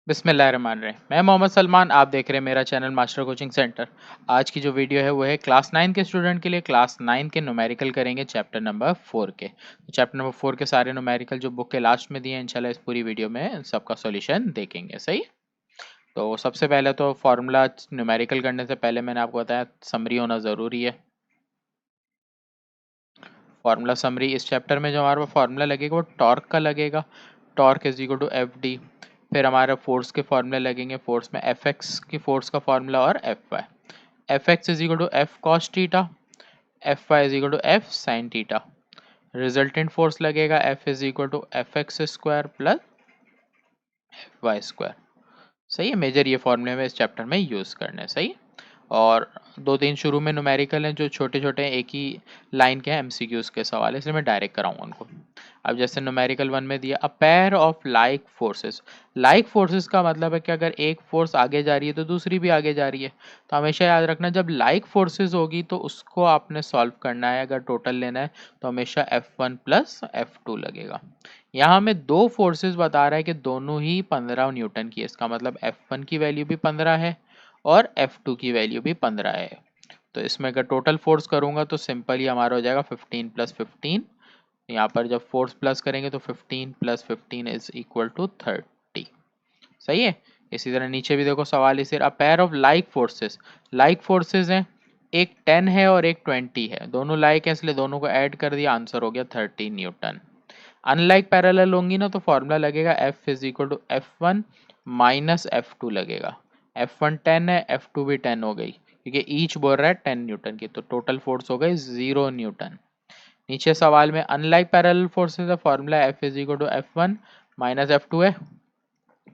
बिस्मिल्लाहिर्रहमानिर्रहीम। मैं मोहम्मद सलमान, आप देख रहे हैं मेरा चैनल मास्टर कोचिंग सेंटर। आज की जो वीडियो है वो है क्लास 9 के स्टूडेंट के लिए। क्लास 9 के न्यूमेरिकल करेंगे चैप्टर नंबर 4 के। तो चैप्टर नंबर 4 के सारे न्यूमेरिकल जो बुक के लास्ट में दिए हैं, इंशाल्लाह इस पूरी वीडियो में सबका सॉल्यूशन देखेंगे। सही। तो सबसे पहले तो फॉर्मूला न्यूमेरिकल करने से पहले मैंने आपको बताया समरी होना ज़रूरी है। फॉर्मूला समरी इस चैप्टर में जो हमारा फॉर्मूला लगेगा वो टॉर्क का लगेगा। Torque is equal to F D. फिर हमारा फोर्स के फॉर्मूले लगेंगे। फोर्स में एफ एक्स की फोर्स का फॉर्मूला और F Y. F X is equal to F cos theta, F Y is equal to F sine theta. Resultant force लगेगा F is equal to F X square plus F Y square. सही है। Major ये फॉर्मूले में इस chapter में use करने। सही। और दो तीन शुरू में न्यूमेरिकल हैं जो छोटे छोटे एक ही लाइन के हैं, एमसीक्यूज के सवाल है, इसलिए मैं डायरेक्ट कराऊंगा उनको। अब जैसे न्यूमेरिकल 1 में दिया a pair of like forces. Like forces का मतलब है कि अगर एक फोर्स आगे जा रही है तो दूसरी भी आगे जा रही है। तो हमेशा याद रखना जब लाइक फोर्सेस होगी तो उसको आपने सॉल्व करना है। अगर टोटल लेना है तो हमेशा F1 प्लस F2 लगेगा। यहाँ हमें दो फोर्सेस बता रहा है कि दोनों ही 15 न्यूटन की है। इसका मतलब F1 की वैल्यू भी 15 है और F2 की वैल्यू भी 15 है। तो इसमें अगर टोटल फोर्स करूंगा तो सिंपल ही हमारा हो जाएगा 15 प्लस 15। यहाँ पर जब फोर्स प्लस करेंगे तो 15 प्लस 15 इज इक्वल टू 30। सही है। इसी तरह नीचे भी देखो सवाल इसे a pair of like forces. Like forces हैं, एक 10 है और एक 20 है, दोनों लाइक है इसलिए दोनों को ऐड कर दिया, आंसर हो गया 30 न्यूटन। अनलाइक पैरेलल होंगी ना तो फॉर्मूला लगेगा F is equal to F1 minus F2 लगेगा। F1 10 है, F2 भी 10 हो गई क्योंकि ईच बोल रहा है 10 न्यूटन की, तो टोटल फोर्स हो गई 0 न्यूटन। नीचे सवाल में अनलाइक पैरेलल फोर्सेस का formula F is equal to F1 minus F2 है।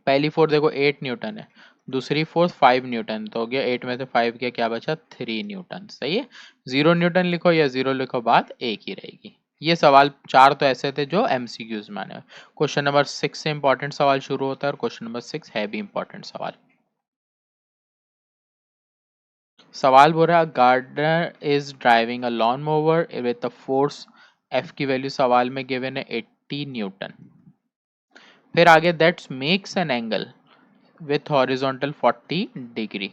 पहली फोर्स देखो 8 न्यूटन है, दूसरी फोर्स 5 न्यूटन, तो हो गया 8 में से 5 के क्या बचा 3 न्यूटन। सही है। 0 न्यूटन लिखो या 0 लिखो, बात एक ही रहेगी। ये सवाल चार तो ऐसे थे जो एमसीक्यूज में आने। क्वेश्चन नंबर 6 से इंपॉर्टेंट सवाल शुरू होता है और क्वेश्चन नंबर 6 है भी इंपॉर्टेंट सवाल। सवाल बोल रहा है gardener is driving a lawn mower with a force F की वैल्यू सवाल में गिवन है 80 न्यूटन। फिर आगे that's makes an angle with horizontal 40 degree.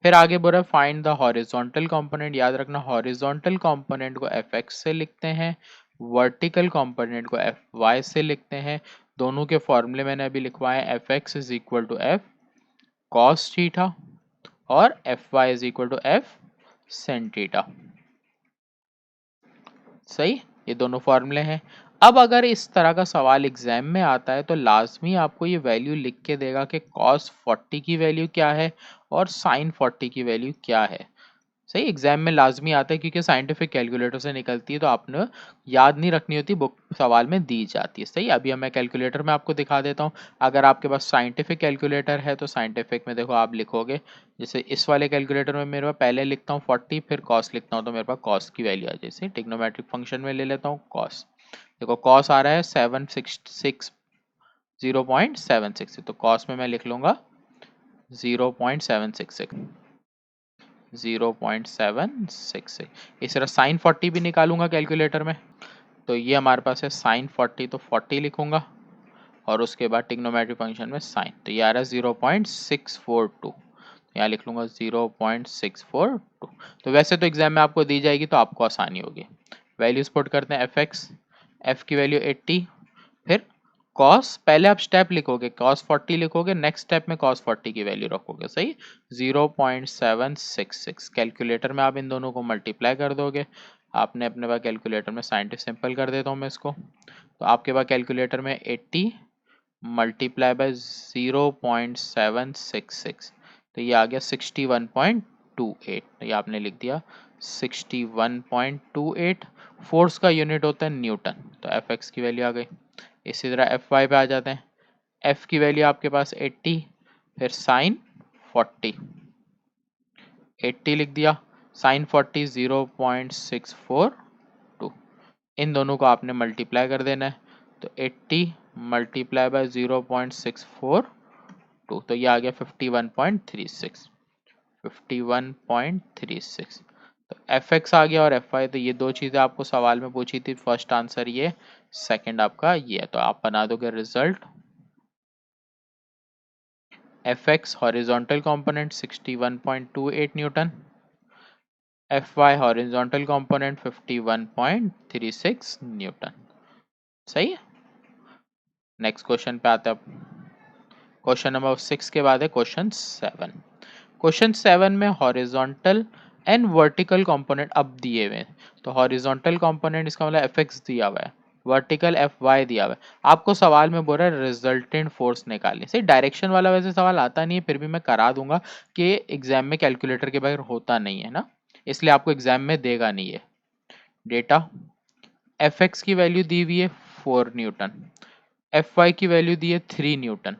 फिर आगे बोल रहा है फाइंड द हॉरिजॉन्टल कंपोनेंट। याद रखना हॉरिजॉन्टल कंपोनेंट को एफ एक्स से लिखते हैं, वर्टिकल कंपोनेंट को एफ वाई से लिखते हैं। दोनों के फॉर्मूले मैंने अभी लिखवाए, F X is equal to F cos theta और F Y is equal to F sin theta. सही। ये दोनों फॉर्मूले हैं। अब अगर इस तरह का सवाल एग्जाम में आता है तो लाजमी आपको ये वैल्यू लिख के देगा कि cos 40 की वैल्यू क्या है और sin 40 की वैल्यू क्या है। सही। एग्जाम में लाजमी आता है क्योंकि साइंटिफिक कैलकुलेटर से निकलती है, तो आपने याद नहीं रखनी होती, बुक सवाल में दी जाती है। सही। अभी मैं कैलकुलेटर में आपको दिखा देता हूँ। अगर आपके पास साइंटिफिक कैलकुलेटर है तो साइंटिफिक में देखो आप लिखोगे, जैसे इस वाले कैलकुलेटर में मेरे पास पहले लिखता हूँ 40 फिर कॉस लिखता हूँ तो मेरे पास कॉस की वैल्यू आ जैसे टिग्नोमेट्रिक फंक्शन में ले लेता हूँ कॉस। देखो कॉस आ रहा है 766 0.766, तो कॉस में मैं लिख लूंगा 0.766 0.766। इस तरह साइन 40 भी निकालूंगा कैलकुलेटर में, तो ये हमारे पास है साइन 40, तो 40 लिखूंगा और उसके बाद टिग्नोमेट्रिक फंक्शन में साइन, तो ये आ रहा है 0.642, यहाँ लिख लूंगा 0.642। तो वैसे तो एग्जाम में आपको दी जाएगी तो आपको आसानी होगी। वैल्यूज पुट करते हैं एफ एक्स, एफ की वैल्यू 80, फिर कॉस, पहले आप स्टेप लिखोगे कॉस 40 लिखोगे, नेक्स्ट स्टेप में कॉस 40 की वैल्यू रखोगे। सही। 0.766 कैलकुलेटर में आप इन दोनों को मल्टीप्लाई कर दोगे। आपने अपने पास कैलकुलेटर में साइंटिफिक सिंपल कर देता हूँ मैं इसको, तो आपके पास कैलकुलेटर में 80 मल्टीप्लाई बाय 0.766, तो ये आ गया 61.28, तो ये आपने लिख दिया 61.28। फोर्स का यूनिट होता है न्यूटन, तो एफ एक्स की वैल्यू आ गई। इसी तरह एफ वाई पे आ जाते हैं। एफ की वैल्यू आपके पास 80, फिर साइन 40, 80 लिख दिया, साइन 40 0.642, इन दोनों को आपने मल्टीप्लाई कर देना है, तो 80 मल्टीप्लाई बाय 0.642, तो ये आ गया 51.36, 51.36। तो एफ एक्स आ गया और एफ वाई, तो ये दो चीज़ें आपको सवाल में पूछी थी, फर्स्ट आंसर ये, सेकंड आपका ये है, तो आप बना दोगे result Fx horizontal component 61.28 Newton, Fy horizontal component 51.36 Newton. सही है। नेक्स्ट क्वेश्चन पे आते हैं अब। क्वेश्चन नंबर 6 के बाद है क्वेश्चन 7। क्वेश्चन 7 में हॉरिजॉन्टल एंड वर्टिकल कंपोनेंट अब दिए हुए हैं। तो हॉरिजॉन्टल कंपोनेंट इसका मतलब Fx दिया हुआ है, वर्टिकल Fy दिया हुआ है। आपको सवाल में बोल रहा है रिजल्टेंट फोर्स निकालिए। सही, डायरेक्शन वाला वैसे सवाल आता नहीं है, फिर भी मैं करा दूंगा कि एग्जाम में कैलकुलेटर के बगैर होता नहीं है ना, इसलिए आपको एग्जाम में देगा नहीं है। डेटा Fx की वैल्यू दी हुई है 4 न्यूटन, Fy की वैल्यू दी है 3 न्यूटन।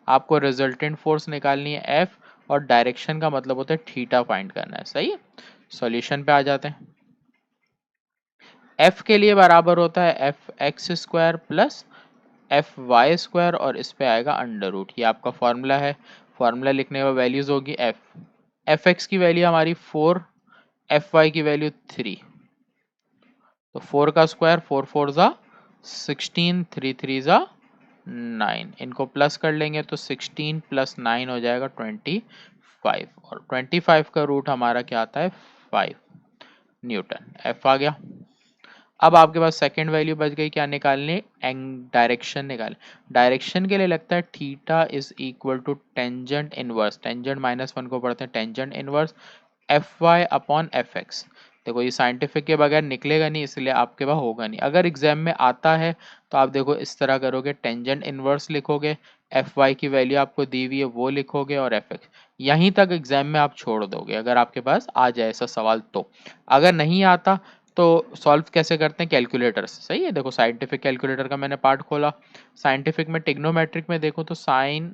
आपको रिजल्टेंट फोर्स निकालनी है F, और डायरेक्शन का मतलब होता है थीटा फाइंड करना है। सही है। सॉल्यूशन पे आ जाते हैं। F के लिए बराबर होता है F X square plus F Y square, और इस पे आएगा अंडर रूट। ये आपका फॉर्मूला है। फॉर्मूला लिखने में वैल्यूज होगी एफ एक्स की वैल्यू हमारी 4, एफ वाई की वैल्यू 3। तो 4 का स्क्वायर 4 4 जा 16, 3 3 जा 9, इनको प्लस कर लेंगे तो 16 प्लस 9 हो जाएगा 25, और 25 का रूट हमारा क्या आता है 5 न्यूटन। एफ आ गया। अब आपके पास सेकंड वैल्यू बच गई, क्या निकालनी, डायरेक्शन निकाल। डायरेक्शन के लिए लगता है theta is equal to tangent inverse, tangent -1 को पढ़ते हैं tangent inverse F Y upon F X. देखो ये साइंटिफिक के बगैर निकलेगा नहीं, इसलिए आपके पास होगा नहीं। अगर एग्जाम में आता है तो आप देखो इस तरह करोगे, टेंजेंट इनवर्स लिखोगे, एफ वाई की वैल्यू आपको दी हुई है वो लिखोगे, और एफ एक्स यहीं तक एग्जाम में आप छोड़ दोगे अगर आपके पास आ जाए ऐसा सवाल तो। अगर नहीं आता तो सॉल्व कैसे करते हैं, कैलकुलेटर से। सही है। देखो साइंटिफिक कैलकुलेटर का मैंने पार्ट खोला, साइंटिफिक में टिग्नोमेट्रिक में देखो तो साइन,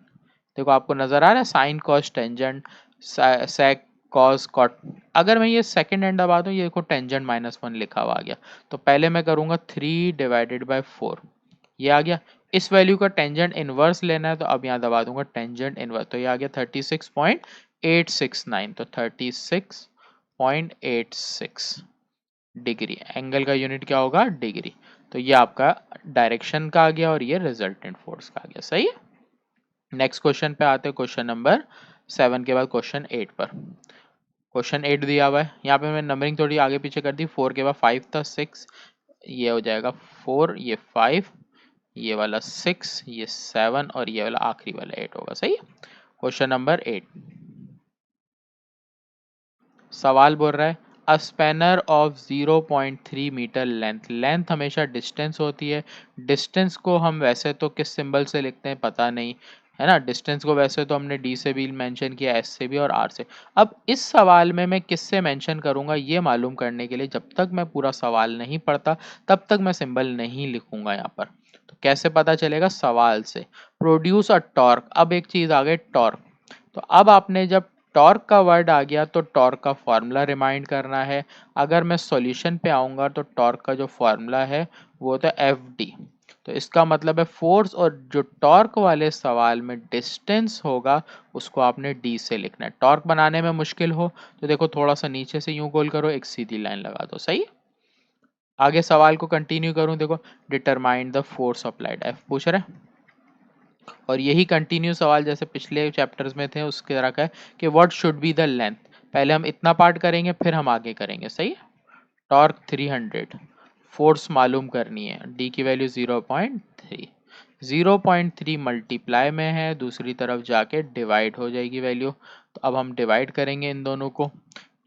देखो आपको नजर आ रहा है साइन कॉस टेंजेंट सेक कॉस कॉट। अगर मैं ये सेकंड एंड दबा दूं, ये देखो टेंजेंट -1 लिखा हुआ आ गया, तो पहले मैं करूंगा 3/4, ये आ गया। इस वैल्यू का टेंजेंट इनवर्स लेना है, तो अब यहाँ दबा दूंगा टेंजेंट इनवर्स, तो ये आ गया 36.869, तो 36.86 डिग्री। एंगल का यूनिट क्या होगा, डिग्री। तो ये आपका डायरेक्शन का आ गया, और ये रिजल्टेंट फोर्स का आ गया। सही है। नेक्स्ट क्वेश्चन पे आते हैं, क्वेश्चन नंबर 7 के बाद क्वेश्चन 8 पर। क्वेश्चन 8 दिया हुआ है, यहाँ पे मैं नंबरिंग थोड़ी आगे पीछे कर दी। 4 के बाद 5 था, 6, ये हो जाएगा 4, ये 5, ये वाला 6, ये 7, और ये वाला आखिरी वाला 8 होगा। सही है। क्वेश्चन नंबर 8, सवाल बोल रहा है a spanner of 0.3 metre length. Length हमेशा डिस्टेंस होती है। डिस्टेंस को हम वैसे तो किस सिंबल से लिखते हैं पता नहीं है ना, डिस्टेंस को वैसे तो हमने डी से भी मेंशन किया, एस से भी और आर से। अब इस सवाल में मैं किस से मेंशन करूंगा ये मालूम करने के लिए, जब तक मैं पूरा सवाल नहीं पढ़ता तब तक मैं सिंबल नहीं लिखूंगा यहाँ पर। तो कैसे पता चलेगा, सवाल से। प्रोड्यूस अ टॉर्क, अब एक चीज आ गई टॉर्क। तो अब आपने जब टॉर्क का वर्ड आ गया तो टॉर्क का फॉर्मूला रिमाइंड करना है। अगर मैं सॉल्यूशन पे आऊंगा तो टॉर्क का जो फॉर्मूला है वो होता है एफ डी। तो इसका मतलब है फोर्स, और जो टॉर्क वाले सवाल में डिस्टेंस होगा उसको आपने डी से लिखना है। टॉर्क बनाने में मुश्किल हो तो देखो थोड़ा सा नीचे से यूं गोल करो, एक सीधी लाइन लगा दो। सही। आगे सवाल को कंटिन्यू करूं, देखो determine the force applied, F पूछ रहे हैं। और यही कंटिन्यू सवाल जैसे पिछले चैप्टर्स में थे उसके तरह का है कि what should be the length. पहले हम इतना पार्ट करेंगे फिर हम आगे करेंगे। सही है। टॉर्क 300, फोर्स मालूम करनी है, डी की वैल्यू 0.3, 0.3 मल्टीप्लाई में है, दूसरी तरफ जाके डिवाइड हो जाएगी वैल्यू। तो अब हम डिवाइड करेंगे इन दोनों को,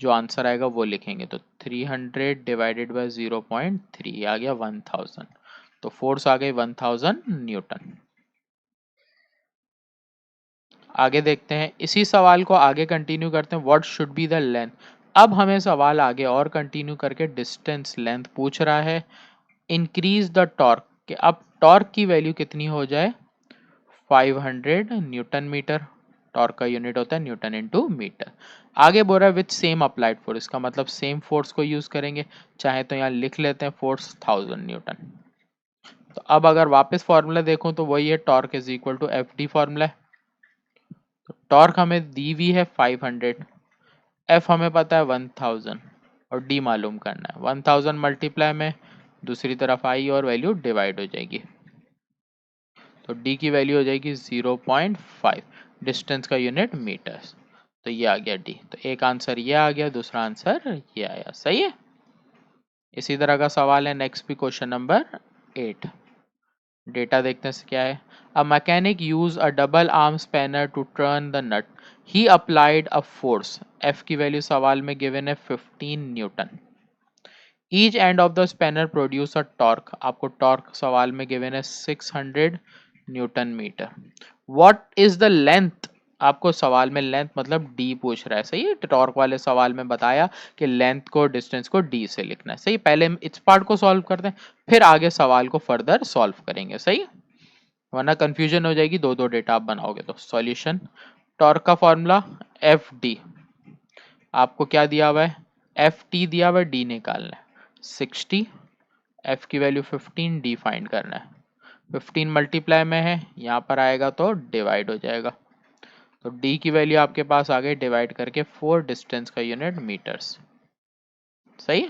जो आंसर आएगा वो लिखेंगे। तो 300 डिवाइडेड बाय 0.3 आ गया 1000, तो फोर्स आ गई 1000 न्यूटन। आगे देखते हैं, इसी सवाल को आगे कंटिन्यू करते हैं, what should be the length. अब हमें सवाल आगे और कंटिन्यू करके डिस्टेंस लेंथ पूछ रहा है। इंक्रीज द टॉर्क, कि अब टॉर्क की वैल्यू कितनी हो जाए 500 न्यूटन मीटर। टॉर्क का यूनिट होता है न्यूटन इनटू मीटर। आगे बोल रहा है विथ सेम अप्लाइड फोर्स, इसका मतलब सेम फोर्स को यूज करेंगे। चाहे तो यहाँ लिख लेते हैं फोर्स 1000 न्यूटन। तो अब अगर वापस फॉर्मूला देखूं तो वही है, torque is equal to F D formula है। तो टॉर्क हमें दी हुई है 500, एफ हमें पता है 1000, और डी मालूम करना है। 1000 मल्टीप्लाई में दूसरी तरफ आई और वैल्यू डिवाइड हो जाएगी, तो डी की वैल्यू हो जाएगी 0.5। डिस्टेंस का यूनिट मीटर्स। तो ये आ गया डी। तो एक आंसर ये आ गया, दूसरा आंसर ये आया। सही है। इसी तरह का सवाल है नेक्स्ट भी, क्वेश्चन नंबर 8। डेटा देखते हैं क्या है। A mechanic use a double arm spanner to turn the nut, he applied a force, F की वैल्यू सवाल में गिवन है 15 newton. Each end of the spanner produce a torque, आपको टॉर्क सवाल में गिवन है 600 newton metre. What is the length, आपको सवाल में लेंथ मतलब डी पूछ रहा है। सही है। टॉर्क वाले सवाल में बताया कि लेंथ को, डिस्टेंस को डी से लिखना है। सही। पहले हम इस पार्ट को सॉल्व करते हैं, फिर आगे सवाल को फर्दर सॉल्व करेंगे। सही, वरना कंफ्यूजन हो जाएगी, दो दो डेटा आप बनाओगे तो। सॉल्यूशन, टॉर्क का फॉर्मूला एफ डी, आपको क्या दिया हुआ है, एफ टी दिया हुआ है, डी निकालना है 60, एफ की वैल्यू 15, डी फाइंड करना है। 15 मल्टीप्लाई में है, यहाँ पर आएगा तो डिवाइड हो जाएगा। तो डी की वैल्यू आपके पास आ गई डिवाइड करके 4, डिस्टेंस का यूनिट मीटर्स। सही।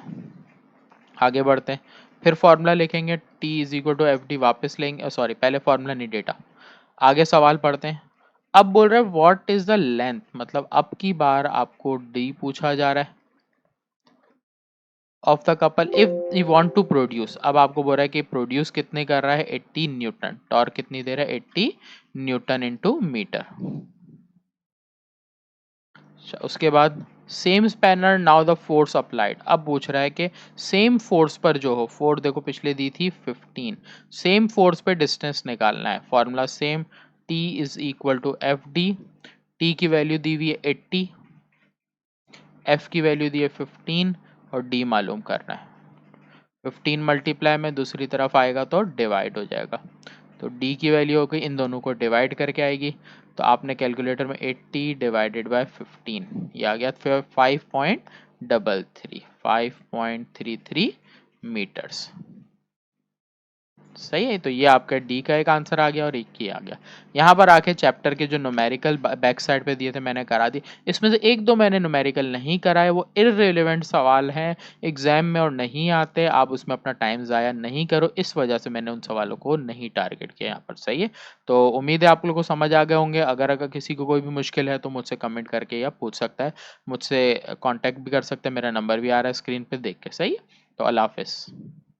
आगे बढ़ते हैं, फिर फॉर्मूला लिखेंगे T is equal to F D, वापिस लेंगे, सॉरी पहले फॉर्मूला नहीं, डेटा। आगे सवाल पढ़ते हैं। अब बोल रहे हैं व्हाट इज द लेंथ, मतलब अब की बार आपको डी पूछा जा रहा है of the couple if you want to produce. अब आपको बोल रहा है कि प्रोड्यूस कितने कर रहा है, 80 न्यूटन। टॉर्क कितनी दे रहा है, 80 न्यूटन इनटू मीटर। उसके बाद same spanner now the force applied, अब पूछ रहा है कि सेम फोर्स पर जो हो, फोर्स देखो पिछले दी थी 15, सेम फोर्स पे डिस्टेंस निकालना है। Formula same, T is equal to F D, T की वैल्यू दी हुई है 80, एफ की वैल्यू दी है 15 और डी मालूम करना है। 15 मल्टीप्लाई में दूसरी तरफ आएगा तो डिवाइड हो जाएगा। तो डी की वैल्यू हो गई, इन दोनों को डिवाइड करके आएगी। तो आपने कैलकुलेटर में 80 डिवाइडेड बाय 15, ये आ गया फिर 5.33 मीटर्स। सही है। तो ये आपका डी का एक आंसर आ गया और एक ही आ गया। यहाँ पर आके चैप्टर के जो न्यूमेरिकल बैक साइड पे दिए थे मैंने करा दी। इसमें से एक दो मैंने न्यूमेरिकल नहीं कराए, वो इररिलेवेंट सवाल हैं, एग्जाम में और नहीं आते, आप उसमें अपना टाइम ज़ाया नहीं करो, इस वजह से मैंने उन सवालों को नहीं टारगेट किया यहाँ पर। सही है। तो उम्मीद है आप लोगों को समझ आ गए होंगे। अगर किसी को कोई भी मुश्किल है तो मुझसे कमेंट करके या पूछ सकता है, मुझसे कॉन्टैक्ट भी कर सकते हैं, मेरा नंबर भी आ रहा है स्क्रीन पर देख के। सही है। तो अल्लाह हाफिज़।